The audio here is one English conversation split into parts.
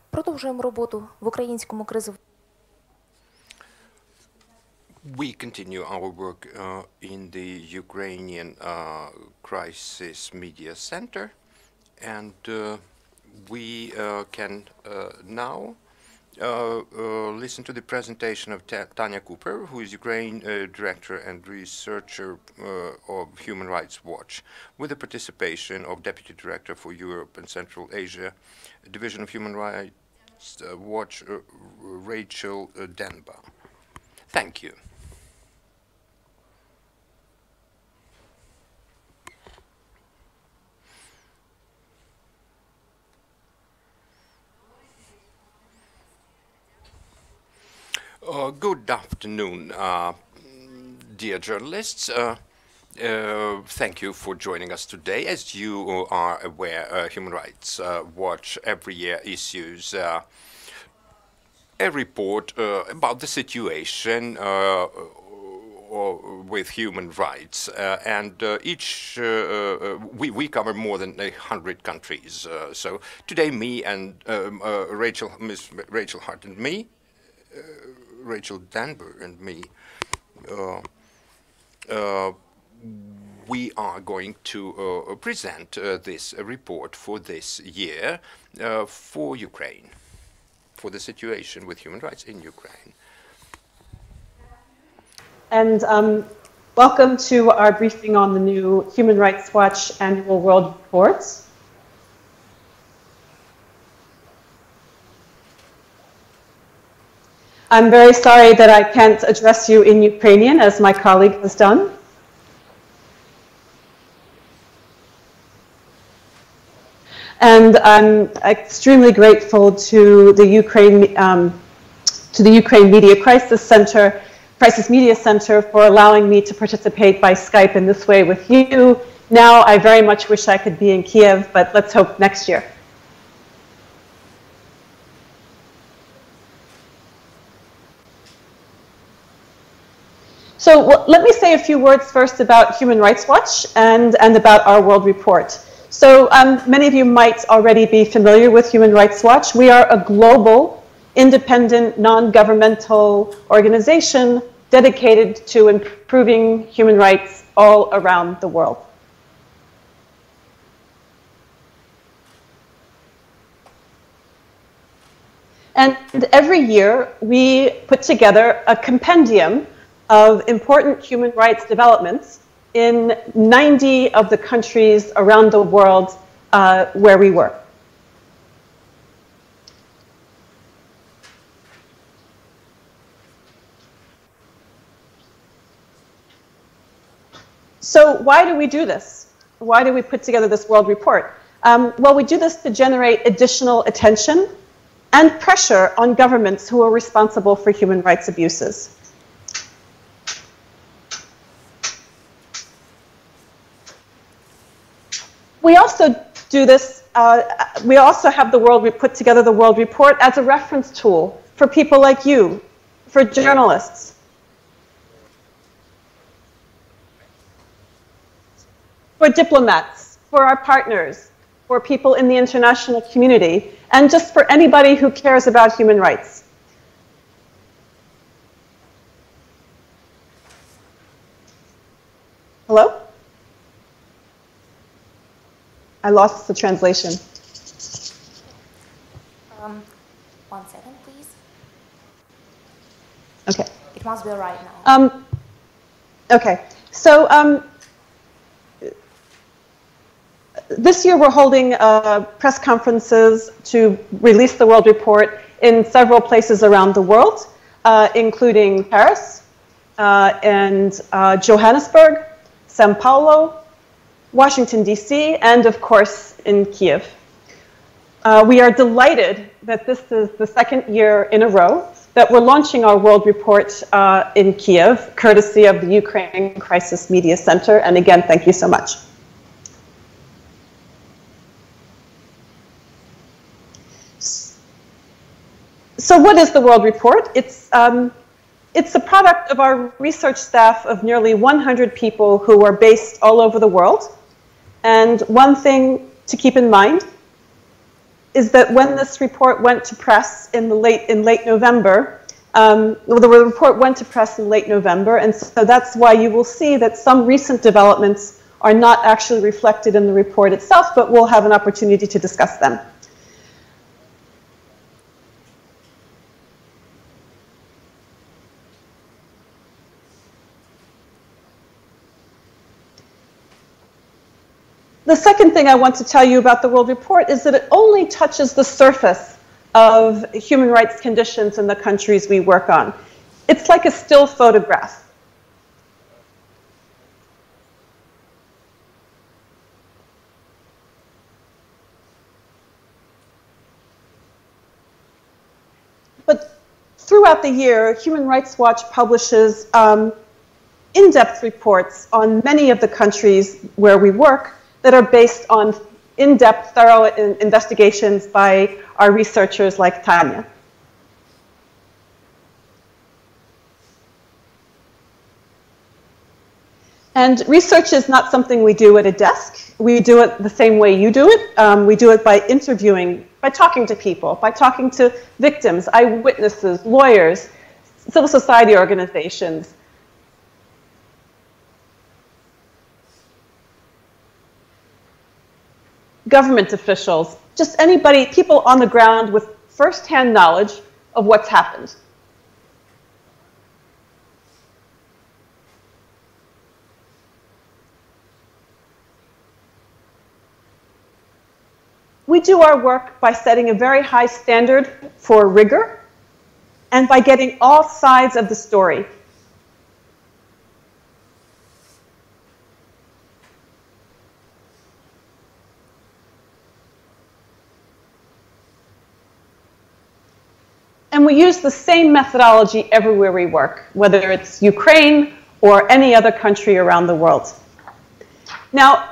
Продовжуємо роботу в українському кризовому. We continue our work in the Ukrainian Crisis Media Center, and we can now listen to the presentation of Tanya Cooper, who is Ukraine Director and Researcher of Human Rights Watch, with the participation of Deputy Director for Europe and Central Asia, Division of Human Rights Watch, Rachel Denber. Thank you. Good afternoon, dear journalists. Thank you for joining us today. As you are aware, Human Rights Watch every year issues a report about the situation with human rights, and we cover more than 100 countries. So today, me and Miss Rachel Hart and me. Rachel Denber and me, we are going to present this report for this year for Ukraine, for the situation with human rights in Ukraine. And welcome to our briefing on the new Human Rights Watch Annual World Report. I'm very sorry that I can't address you in Ukrainian, as my colleague has done. And I'm extremely grateful to the Ukraine Crisis Media Center for allowing me to participate by Skype in this way with you. Now, I very much wish I could be in Kiev, but let's hope next year. So let me say a few words first about Human Rights Watch and about our World Report. So many of you might already be familiar with Human Rights Watch. We are a global, independent, non-governmental organization dedicated to improving human rights all around the world. And every year we put together a compendium of important human rights developments in 90 of the countries around the world where we work. So why do we do this? Why do we put together this world report? Well, we do this to generate additional attention and pressure on governments who are responsible for human rights abuses. We also do this, we also have put together the World Report as a reference tool for people like you, for journalists, for diplomats, for our partners, for people in the international community, and just for anybody who cares about human rights. Hello? I lost the translation. One second, please. Okay. It must be right now. Okay. So this year we're holding press conferences to release the World Report in several places around the world, including Paris and Johannesburg, Sao Paulo, Washington, D.C., and of course in Kiev. We are delighted that this is the second year in a row that we're launching our World Report in Kiev, courtesy of the Ukraine Crisis Media Center. And again, thank you so much. So what is the World Report? It's a product of our research staff of nearly 100 people who are based all over the world. And one thing to keep in mind is that when this report went to press in late November, well, the report went to press in late November, and so that's why you will see that some recent developments are not actually reflected in the report itself, but we'll have an opportunity to discuss them. The second thing I want to tell you about the World Report is that it only touches the surface of human rights conditions in the countries we work on. It's like a still photograph. But throughout the year, Human Rights Watch publishes in-depth reports on many of the countries where we work that are based on in-depth, thorough investigations by our researchers like Tanya. And research is not something we do at a desk. We do it the same way you do it. We do it by interviewing, by talking to people, by talking to victims, eyewitnesses, lawyers, civil society organizations. Government officials, just anybody, people on the ground with first-hand knowledge of what's happened. We do our work by setting a very high standard for rigor and by getting all sides of the story. And we use the same methodology everywhere we work, whether it's Ukraine or any other country around the world. Now,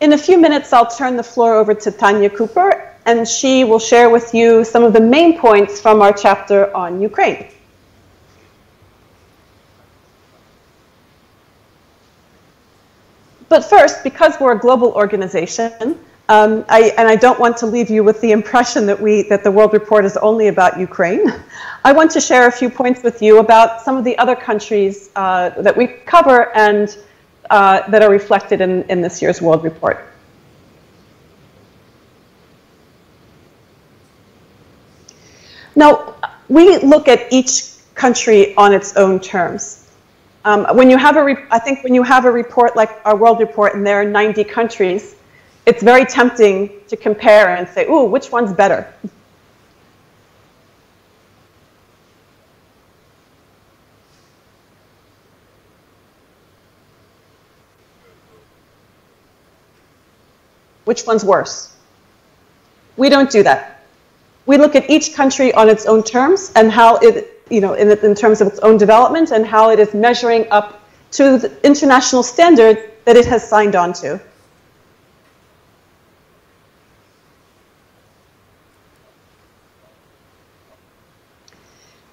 in a few minutes, I'll turn the floor over to Tanya Cooper, and she will share with you some of the main points from our chapter on Ukraine. But first, because we're a global organization, I don't want to leave you with the impression that the World Report is only about Ukraine. I want to share a few points with you about some of the other countries that we cover and that are reflected in this year's World Report. Now, we look at each country on its own terms. When you have I think when you have a report like our World Report and there are 90 countries, it's very tempting to compare and say, ooh, which one's better? Which one's worse? We don't do that. We look at each country on its own terms and how it, in terms of its own development and how it is measuring up to the international standard that it has signed on to.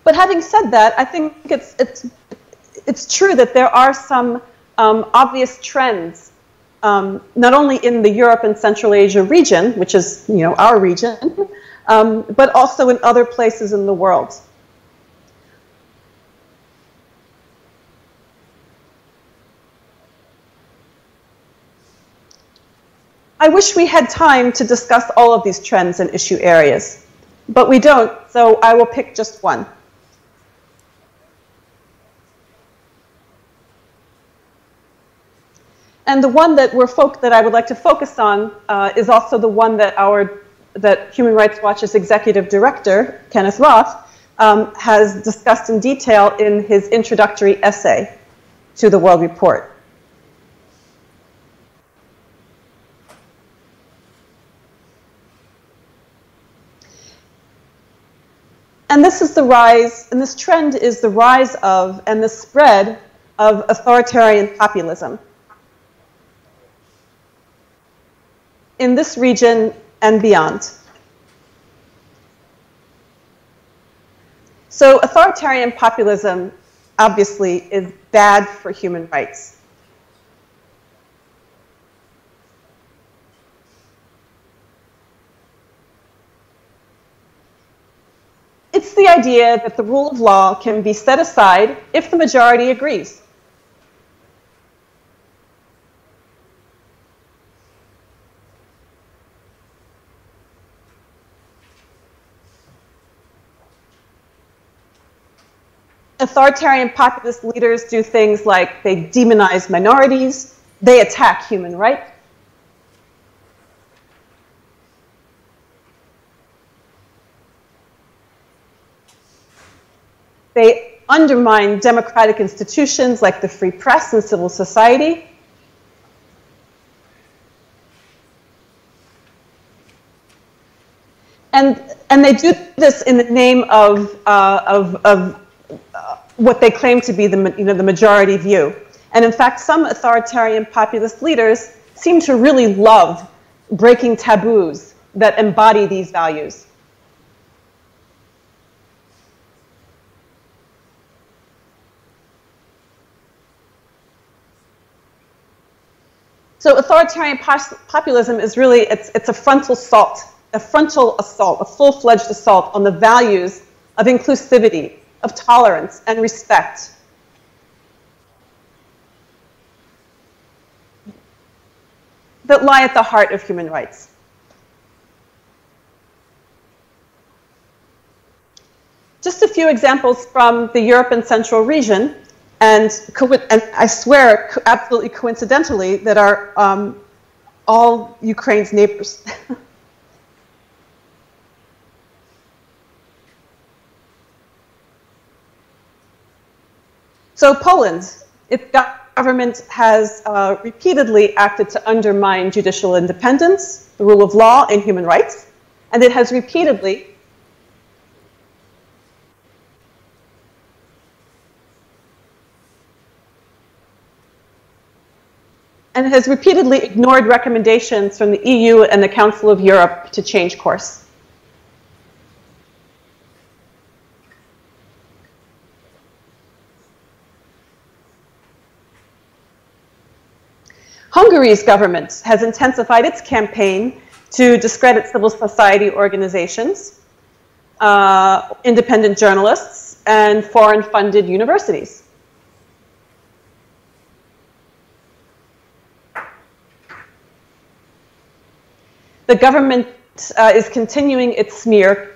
But having said that, I think it's true that there are some obvious trends, not only in the Europe and Central Asia region, which is our region, but also in other places in the world. I wish we had time to discuss all of these trends and issue areas, but we don't, so I will pick just one. And the one that I would like to focus on is also the one that Human Rights Watch's executive director, Kenneth Roth, has discussed in detail in his introductory essay to the World Report. And this trend is the rise of and the spread of authoritarian populism in this region and beyond. So authoritarian populism obviously is bad for human rights. It's the idea that the rule of law can be set aside if the majority agrees. Authoritarian populist leaders do things like they demonize minorities, they attack human rights. They undermine democratic institutions like the free press and civil society. And they do this in the name of what they claim to be the majority view. And in fact, some authoritarian populist leaders seem to really love breaking taboos that embody these values. So authoritarian populism is really, it's a frontal assault, a full-fledged assault on the values of inclusivity, of tolerance and respect. That lie at the heart of human rights. Just a few examples from the Europe and Central region, and I swear, absolutely coincidentally, that are all Ukraine's neighbors. So Poland, its government has repeatedly acted to undermine judicial independence, the rule of law, and human rights. And it has repeatedly ignored recommendations from the EU and the Council of Europe to change course. Hungary's government has intensified its campaign to discredit civil society organizations, independent journalists, and foreign-funded universities. The government is continuing its smear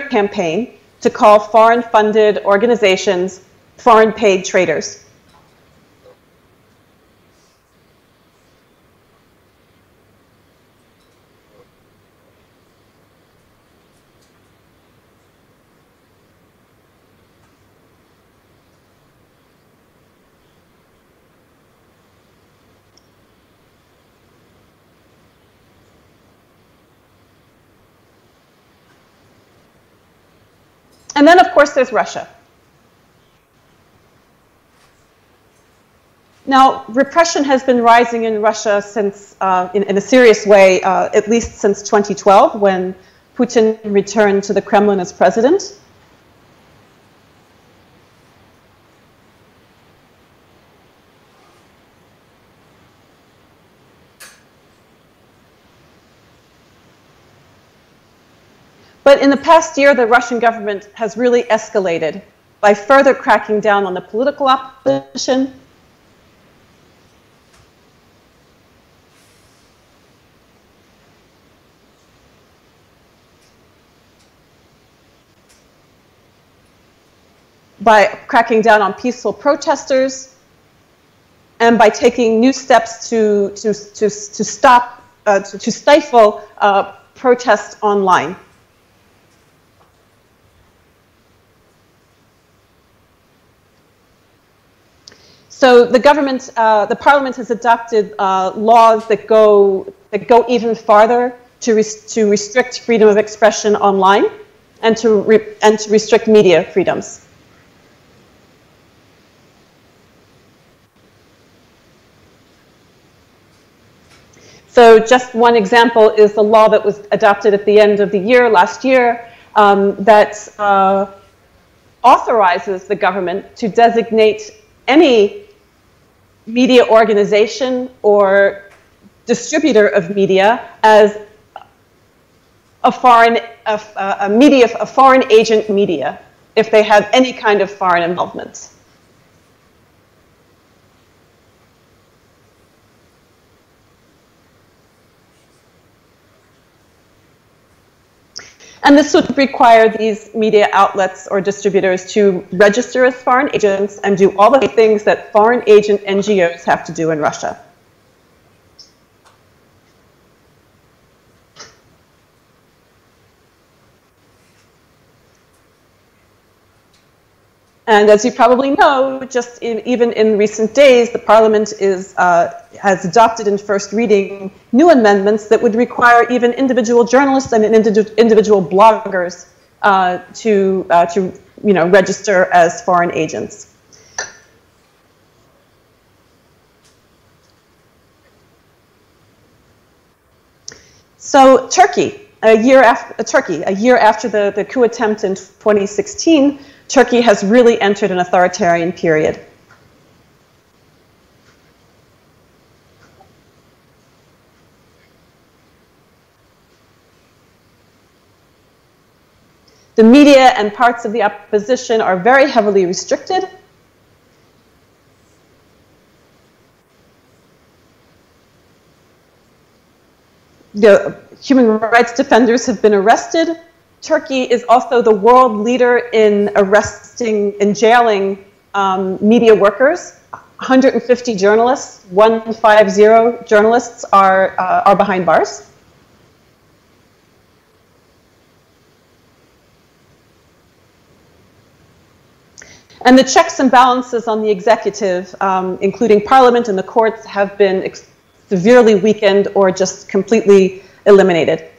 campaign to call foreign-funded organizations foreign-paid traitors. And then, of course, there's Russia. Now, repression has been rising in Russia since, in a serious way, at least since 2012, when Putin returned to the Kremlin as president. But in the past year, the Russian government has really escalated by further cracking down on the political opposition, by cracking down on peaceful protesters, and by taking new steps to stifle protests online. So the government, the parliament has adopted laws that go even farther to restrict freedom of expression online and to restrict media freedoms. So just one example is the law that was adopted at the end of the year, last year, that authorizes the government to designate any media organization or distributor of media as a foreign agent media if they have any kind of foreign involvement. And this would require these media outlets or distributors to register as foreign agents and do all the things that foreign agent NGOs have to do in Russia. And as you probably know, just even in recent days, the Parliament has adopted in first reading new amendments that would require even individual journalists and individual bloggers to register as foreign agents. So Turkey, a year after the coup attempt in 2016. Turkey has really entered an authoritarian period. The media and parts of the opposition are very heavily restricted. The human rights defenders have been arrested. Turkey is also the world leader in arresting and jailing media workers. 150 journalists, 150 journalists are behind bars. And the checks and balances on the executive, including parliament and the courts, have been severely weakened or just completely eliminated.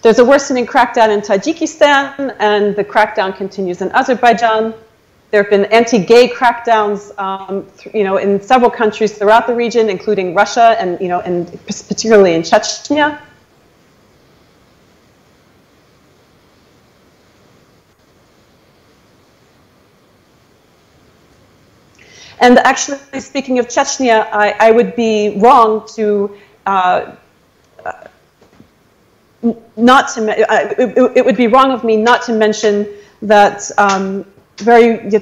There's a worsening crackdown in Tajikistan, and the crackdown continues in Azerbaijan. There have been anti-gay crackdowns, in several countries throughout the region, including Russia and particularly in Chechnya. And actually, speaking of Chechnya, I would be wrong to it would be wrong of me not to mention that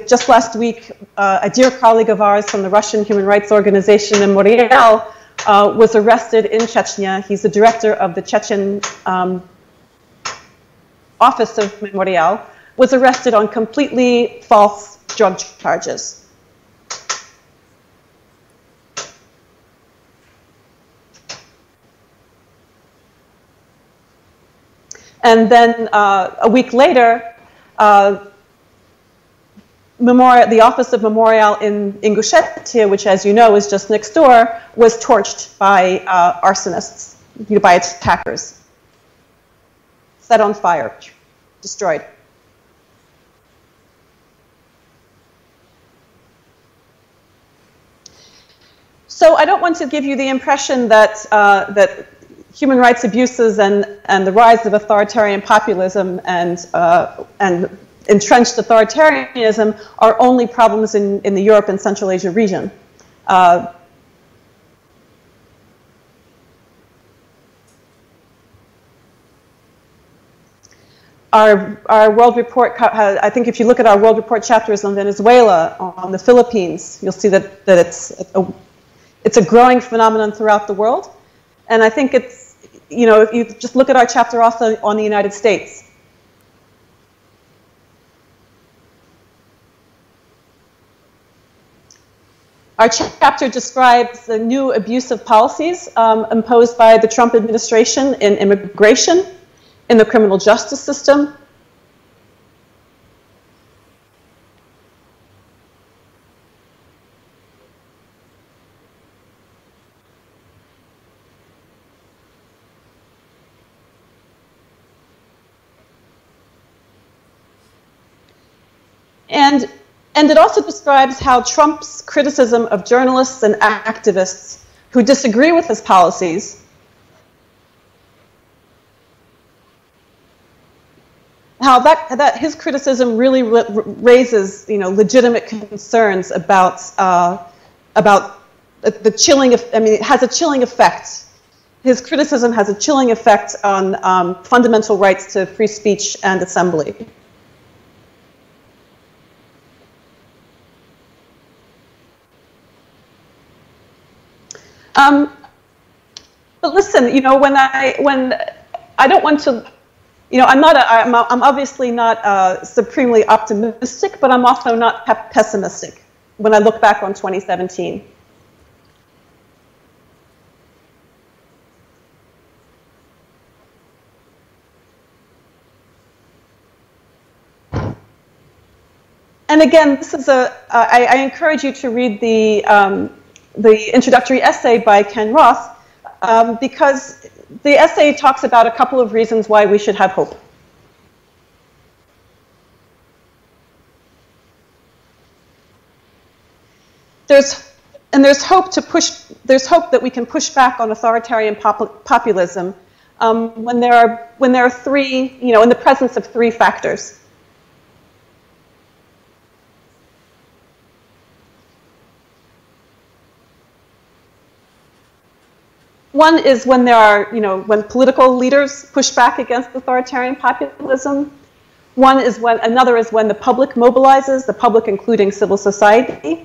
just last week, a dear colleague of ours from the Russian human rights organization Memorial was arrested in Chechnya. He's the director of the Chechen office of Memorial, was arrested on completely false drug charges. And then a week later, the office of Memorial in Ingushetia, which, as you know, is just next door, was torched by arsonists, by attackers. Set on fire, destroyed. So I don't want to give you the impression that human rights abuses and the rise of authoritarian populism and entrenched authoritarianism are only problems in the Europe and Central Asia region. Our world report, I think if you look at our world report chapters on Venezuela, on the Philippines, you'll see that it's a growing phenomenon throughout the world. And I think it's, if you just look at our chapter also on the United States. Our chapter describes the new abusive policies imposed by the Trump administration in immigration, in the criminal justice system, and it also describes how Trump's criticism of journalists and activists who disagree with his policies how that his criticism really raises, legitimate concerns about the chilling. It has a chilling effect. His criticism has a chilling effect on fundamental rights to free speech and assembly. But listen, when I don't want to, I'm obviously not supremely optimistic, but I'm also not pessimistic when I look back on 2017. And again, this is I encourage you to read the introductory essay by Ken Roth, because the essay talks about a couple of reasons why we should have hope. There's hope that we can push back on authoritarian populism when there are three, in the presence of three factors. One is when there are, when political leaders push back against authoritarian populism. Another is when the public mobilizes, the public including civil society.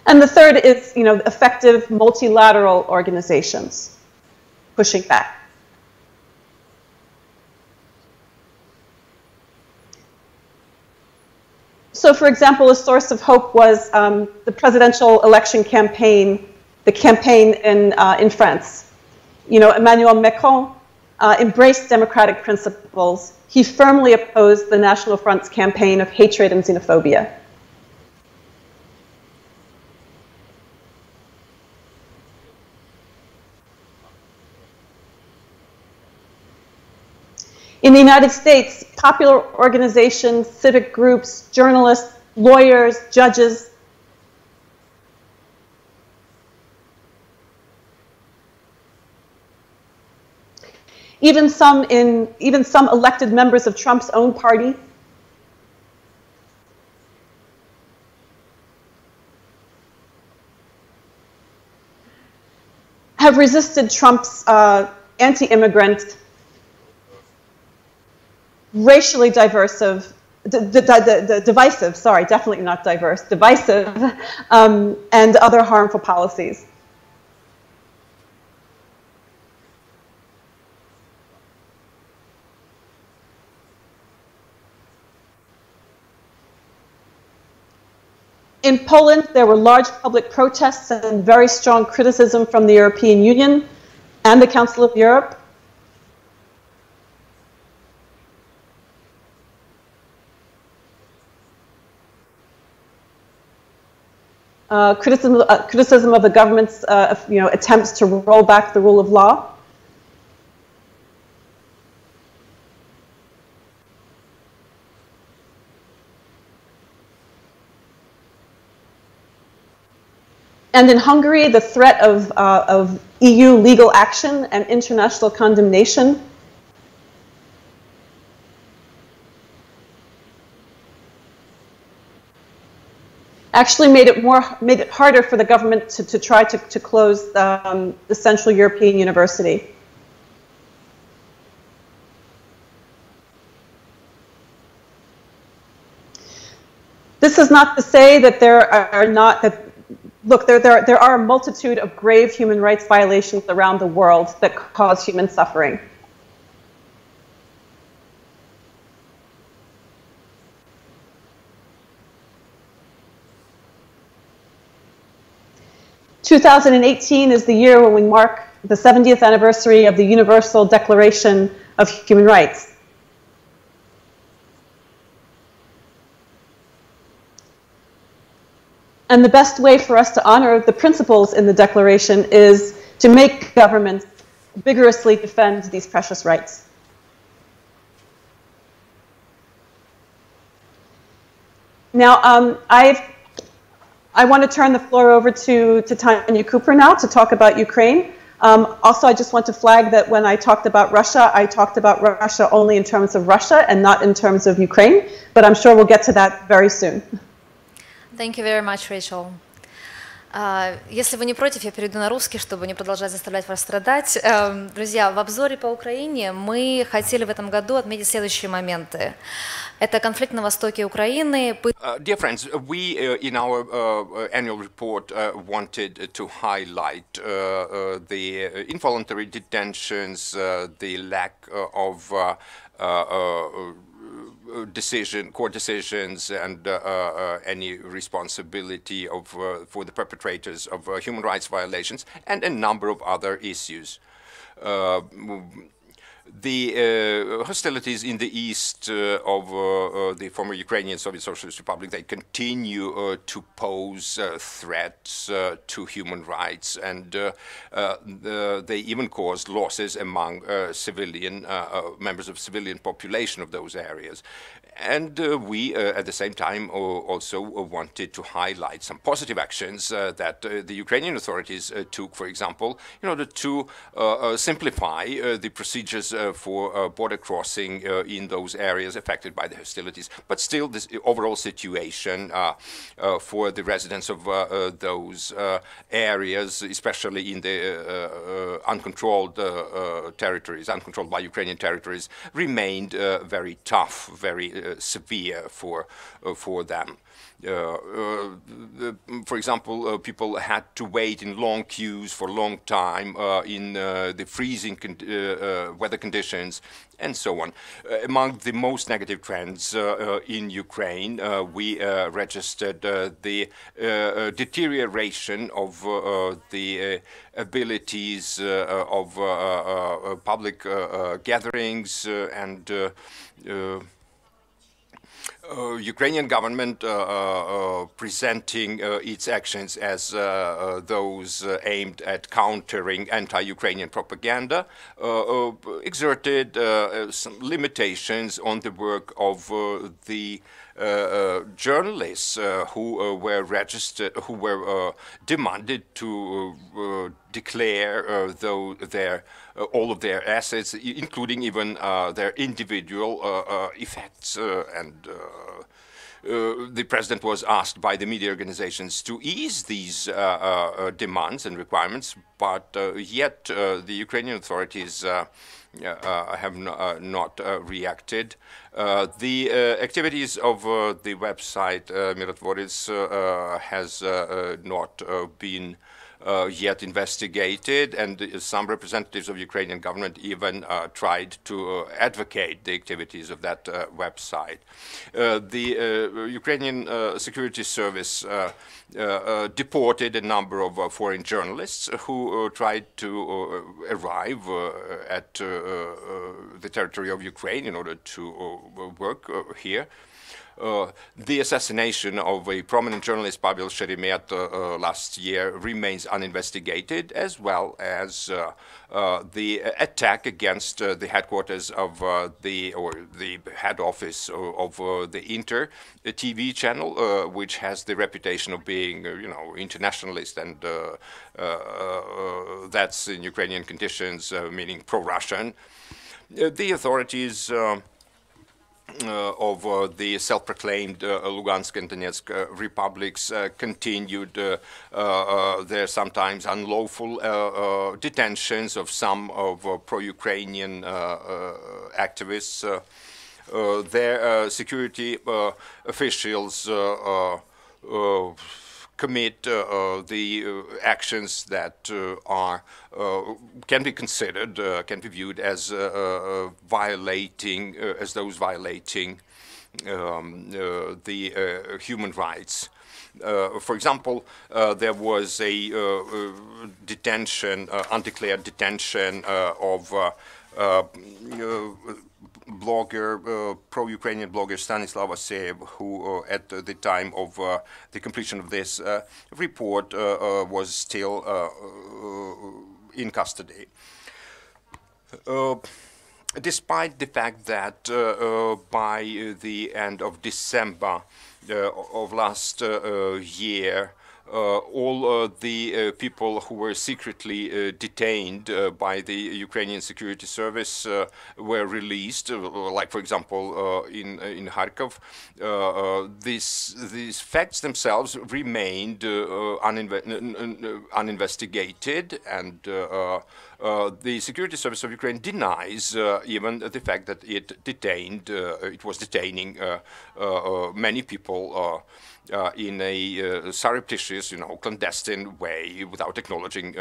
And the third is, effective multilateral organizations pushing back. So, for example, a source of hope was the presidential election campaign, the campaign in France. Emmanuel Macron embraced democratic principles. He firmly opposed the National Front's campaign of hatred and xenophobia. In the United States, popular organizations, civic groups, journalists, lawyers, judges, even some elected members of Trump's own party, have resisted Trump's anti-immigrant, racially divisive, sorry, definitely not diverse, divisive, and other harmful policies. In Poland, there were large public protests and very strong criticism from the European Union and the Council of Europe. Criticism of the government's attempts to roll back the rule of law. And in Hungary, the threat of EU legal action and international condemnation. Actually made it harder for the government to try to close the Central European University. This is not to say that there are a multitude of grave human rights violations around the world that cause human suffering. (2018) is the year when we mark the 70th anniversary of the Universal Declaration of Human Rights. And the best way for us to honor the principles in the Declaration is to make governments vigorously defend these precious rights. Now, I want to turn the floor over to Tanya Cooper now to talk about Ukraine. Also, I just want to flag that when I talked about Russia, I talked about Russia only in terms of Russia and not in terms of Ukraine, but I'm sure we'll get to that very soon. Thank you very much, Rachel. Если вы не против, я перейду на русский, чтобы не продолжать заставлять вас страдать. Друзья, в обзоре по Украине мы хотели в этом году отметить следующие моменты. Это конфликт на востоке Украины. Dear friends, we in our annual report wanted to highlight the involuntary detentions, the lack of court decisions, and any responsibility for the perpetrators of human rights violations, and a number of other issues. The hostilities in the east of the former Ukrainian Soviet Socialist Republic, they continue to pose threats to human rights, and they even caused losses among civilian members of civilian population of those areas. And we, at the same time, also wanted to highlight some positive actions that the Ukrainian authorities took, for example, in order to simplify the procedures for border crossing in those areas affected by the hostilities. But still, this overall situation for the residents of those areas, especially in the uncontrolled territories, uncontrolled by Ukrainian territories, remained very tough, very severe for them. For example, people had to wait in long queues for a long time in the freezing weather conditions, and so on. Among the most negative trends in Ukraine, we registered the deterioration of the abilities of public gatherings and Ukrainian government presenting its actions as those aimed at countering anti-Ukrainian propaganda, exerted some limitations on the work of the journalists who were registered, who were demanded to declare all of their assets, including even their individual effects. And the president was asked by the media organizations to ease these demands and requirements, but yet the Ukrainian authorities have not reacted. The activities of the website Mirotvorets has not been yet investigated, and some representatives of Ukrainian government even tried to advocate the activities of that website. The Ukrainian Security Service deported a number of foreign journalists who tried to arrive at the territory of Ukraine in order to work here. The assassination of a prominent journalist, Pavel Sheremet, last year remains uninvestigated, as well as the attack against the headquarters of the head office of the Inter TV channel, which has the reputation of being, internationalist, and that's in Ukrainian conditions, meaning pro-Russian. The authorities of the self-proclaimed Lugansk and Donetsk republics continued their sometimes unlawful detentions of some of pro-Ukrainian activists. Their security officials commit the actions that can be considered, can be viewed as violating the human rights. For example, there was a detention, undeclared detention of pro-Ukrainian blogger Stanislav Aseyev, who at the time of the completion of this report was still in custody. Despite the fact that by the end of December of last year, all the people who were secretly detained by the Ukrainian security service were released, like for example in Kharkov. These facts themselves remained uninvestigated, and the security service of Ukraine denies even the fact that it was detaining many people in a surreptitious, clandestine way without acknowledging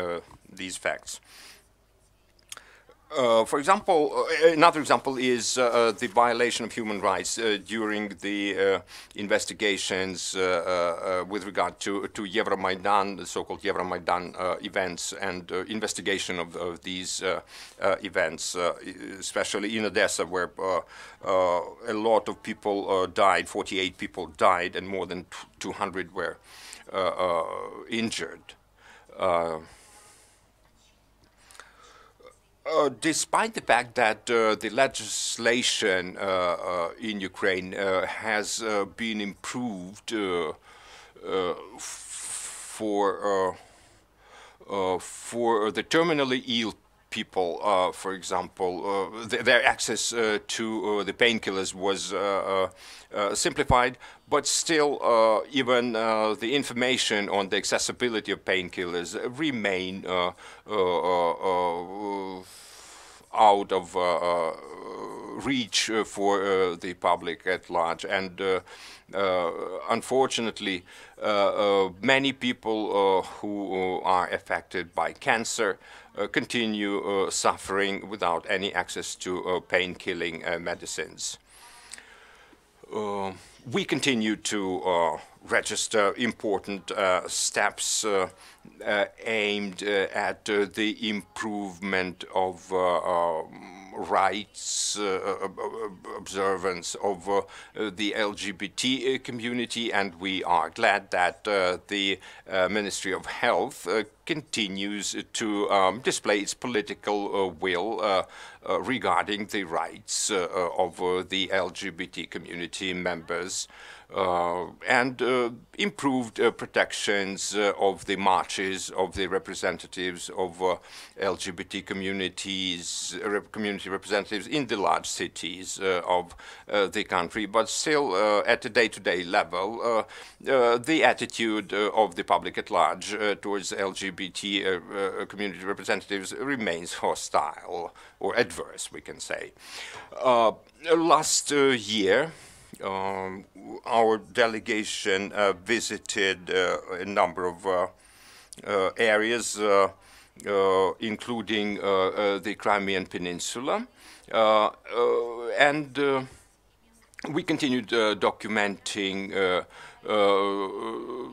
these facts. For example, another example is the violation of human rights during the investigations with regard to Euromaidan, the so-called Euromaidan events, and investigation of these events, especially in Odessa, where a lot of people died, 48 people died, and more than 200 were injured. Despite the fact that the legislation in Ukraine has been improved for the terminally ill people, for example, their access to the painkillers was simplified, but still even the information on the accessibility of painkillers remain out of reach for the public at large. And unfortunately, many people who are affected by cancer continue suffering without any access to pain-killing medicines. We continue to register important steps aimed at the improvement of rights observance of the LGBT community, and we are glad that the Ministry of Health continues to display its political will regarding the rights of the LGBT community members. And improved protections of the marches of the representatives of LGBT communities, community representatives in the large cities of the country. But still, at the day-to-day level, the attitude of the public at large towards LGBT community representatives remains hostile or adverse, we can say. Last year, our delegation visited a number of areas, including the Crimean Peninsula, and we continued documenting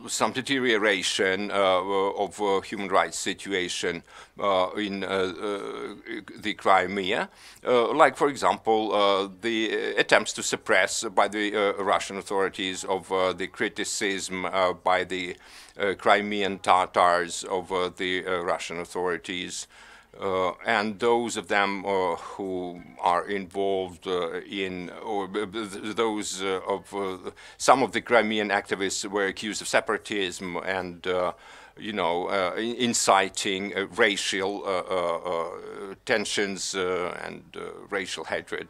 some deterioration of human rights situation in the Crimea, like, for example, the attempts to suppress by the Russian authorities of the criticism by the Crimean Tatars of the Russian authorities, and those of them who are involved in, or those of some of the Crimean activists were accused of separatism and, inciting racial tensions and racial hatred.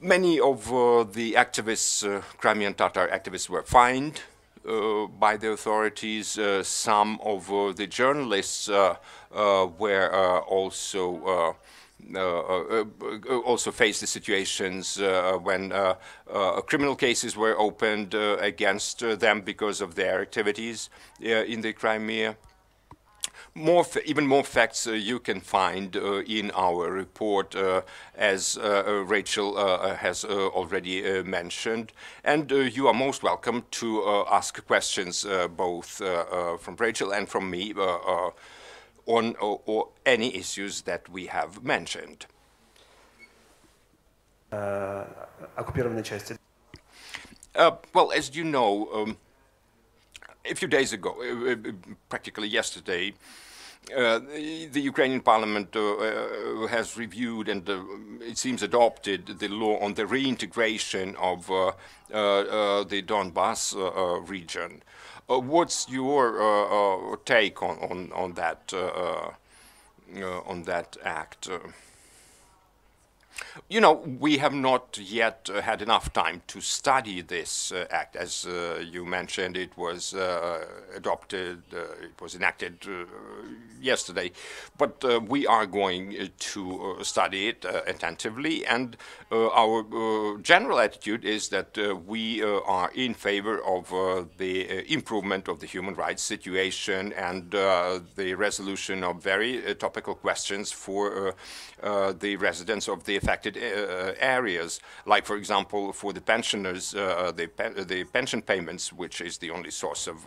Many of the activists, Crimean Tatar activists, were fined by the authorities. Some of the journalists were also faced the situations when criminal cases were opened against them because of their activities in the Crimea. Even more facts you can find in our report, as Rachel has already mentioned. And you are most welcome to ask questions both from Rachel and from me on or any issues that we have mentioned. Well, as you know, a few days ago, practically yesterday, the Ukrainian parliament has reviewed and it seems adopted the law on the reintegration of the Donbas region. What's your take on that act? You know, we have not yet had enough time to study this act. As you mentioned, it was adopted, it was enacted yesterday, but we are going to study it attentively, and our general attitude is that we are in favor of the improvement of the human rights situation and the resolution of very topical questions for the residents of the affected areas, like, for example, for the pensioners, the pension payments, which is the only source of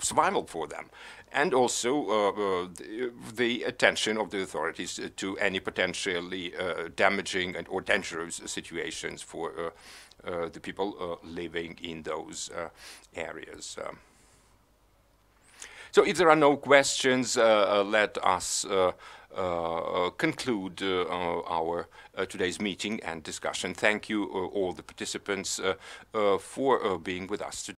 survival for them, and also the attention of the authorities to any potentially damaging or dangerous situations for the people living in those areas. So if there are no questions, let us conclude our today's meeting and discussion. Thank you all the participants for being with us today.